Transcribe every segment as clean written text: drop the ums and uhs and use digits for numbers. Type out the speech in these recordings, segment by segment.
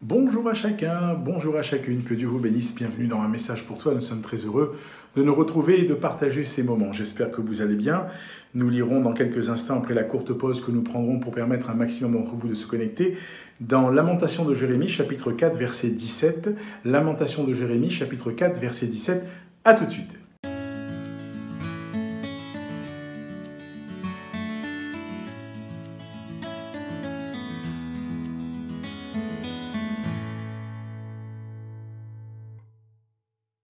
Bonjour à chacun, bonjour à chacune, que Dieu vous bénisse, bienvenue dans un message pour toi. Nous sommes très heureux de nous retrouver et de partager ces moments. J'espère que vous allez bien. Nous lirons dans quelques instants, après la courte pause que nous prendrons pour permettre à un maximum d'entre vous de se connecter, dans Lamentation de Jérémie, chapitre 4, verset 17. Lamentation de Jérémie, chapitre 4, verset 17. À tout de suite.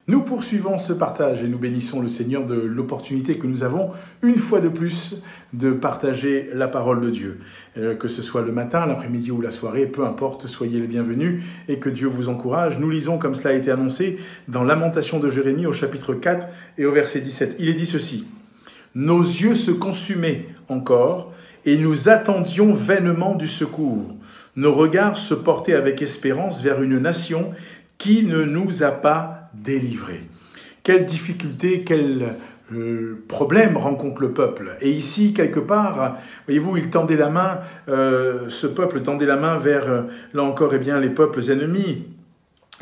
Nous poursuivons ce partage et nous bénissons le Seigneur de l'opportunité que nous avons, une fois de plus, de partager la parole de Dieu. Que ce soit le matin, l'après-midi ou la soirée, peu importe, soyez les bienvenus et que Dieu vous encourage. Nous lisons, comme cela a été annoncé, dans Lamentation de Jérémie au chapitre 4 et au verset 17. Il est dit ceci: « Nos yeux se consumaient encore et nous attendions vainement du secours. Nos regards se portaient avec espérance vers une nation qui ne nous a pas délivrés. » Quelle difficulté, quel problème rencontre le peuple. Et ici, quelque part, voyez-vous, il tendait la main, ce peuple tendait la main vers, là encore, les peuples ennemis.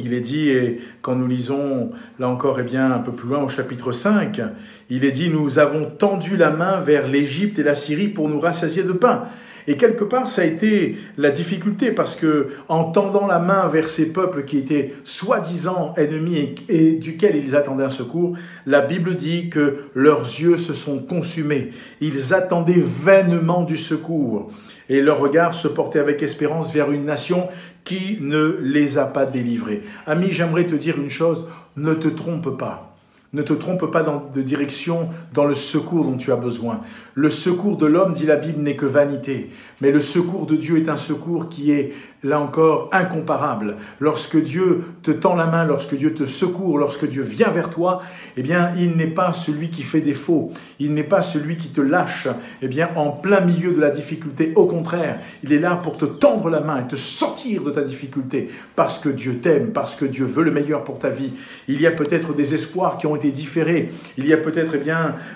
Il est dit, et quand nous lisons, là encore, un peu plus loin au chapitre 5, il est dit, nous avons tendu la main vers l'Égypte et la Syrie pour nous rassasier de pain. Et quelque part, ça a été la difficulté, parce que en tendant la main vers ces peuples qui étaient soi-disant ennemis et duquel ils attendaient un secours, la Bible dit que leurs yeux se sont consumés. Ils attendaient vainement du secours. Et leur regard se portait avec espérance vers une nation qui ne les a pas délivrés. Ami, j'aimerais te dire une chose, ne te trompe pas. Ne te trompe pas de direction dans le secours dont tu as besoin. Le secours de l'homme, dit la Bible, n'est que vanité. Mais le secours de Dieu est un secours qui est, là encore, incomparable. Lorsque Dieu te tend la main, lorsque Dieu te secourt, lorsque Dieu vient vers toi, il n'est pas celui qui fait défaut. Il n'est pas celui qui te lâche, en plein milieu de la difficulté. Au contraire, il est là pour te tendre la main et te sortir de ta difficulté. Parce que Dieu t'aime, parce que Dieu veut le meilleur pour ta vie. Il y a peut-être des espoirs qui ont été différés. Il y a peut-être,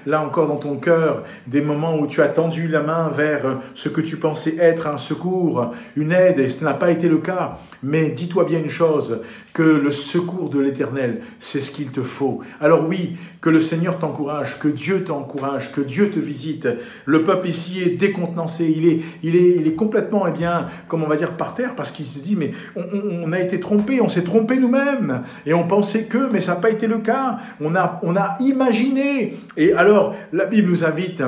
là encore dans ton cœur, des moments où tu as tendu la main vers ce que tu pensais être un secours, une aide, et ce n'a pas été le cas. Mais dis-toi bien une chose, que le secours de l'Éternel, c'est ce qu'il te faut. Alors oui, que le Seigneur t'encourage, que Dieu t'encourage, que Dieu te visite. Le peuple ici est décontenancé, il est complètement, comme on va dire, par terre, parce qu'il se dit, mais on a été trompé, on s'est trompé nous-mêmes, et on pensait que, mais ça n'a pas été le cas. On a imaginé. Et alors, la Bible nous invite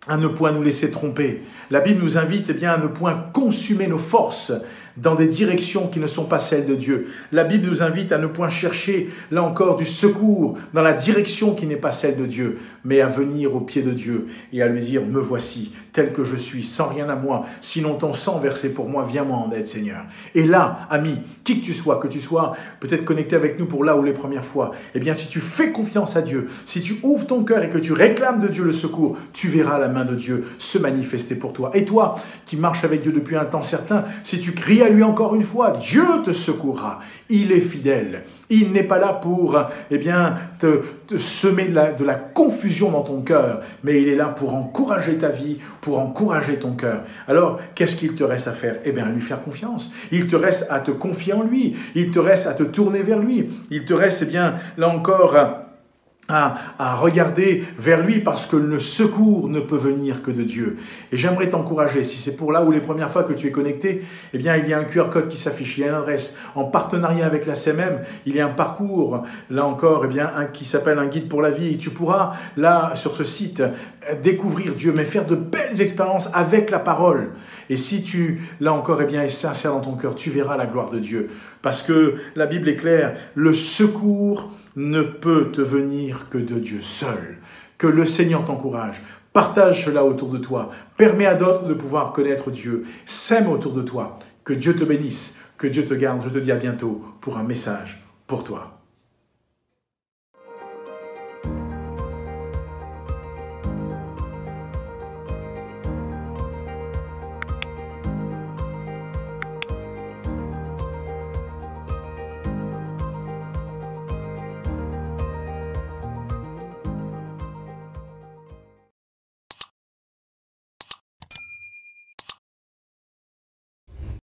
à ne point nous laisser tromper. La Bible nous invite à ne point consumer nos forces dans des directions qui ne sont pas celles de Dieu. La Bible nous invite à ne point chercher, là encore, du secours dans la direction qui n'est pas celle de Dieu, mais à venir au pied de Dieu et à lui dire, me voici, tel que je suis, sans rien à moi, sinon ton sang versé pour moi, viens-moi en aide, Seigneur. Et là, ami, qui que tu sois peut-être connecté avec nous pour là ou les premières fois, si tu fais confiance à Dieu, si tu ouvres ton cœur et que tu réclames de Dieu le secours, tu verras la main de Dieu se manifester pour toi. Et toi, qui marches avec Dieu depuis un temps certain, si tu cries à lui encore une fois, Dieu te secourra. Il est fidèle. Il n'est pas là pour te semer de la confusion dans ton cœur, mais il est là pour encourager ta vie, pour encourager ton cœur. Alors, qu'est-ce qu'il te reste à faire? Lui faire confiance. Il te reste à te confier en lui. Il te reste à te tourner vers lui. Il te reste, là encore, à regarder vers lui, parce que le secours ne peut venir que de Dieu. Et j'aimerais t'encourager, si c'est pour là ou les premières fois que tu es connecté, il y a un QR code qui s'affiche, il y a une adresse. En partenariat avec la CMM, il y a un parcours, là encore, qui s'appelle un guide pour la vie. Et tu pourras, là, sur ce site, découvrir Dieu, mais faire de belles expériences avec la parole. Et si tu, là encore, es sincère dans ton cœur, tu verras la gloire de Dieu. Parce que la Bible est claire, le secours ne peut te venir que de Dieu seul. Que le Seigneur t'encourage. Partage cela autour de toi. Permets à d'autres de pouvoir connaître Dieu. Sème autour de toi. Que Dieu te bénisse. Que Dieu te garde. Je te dis à bientôt pour un message pour toi.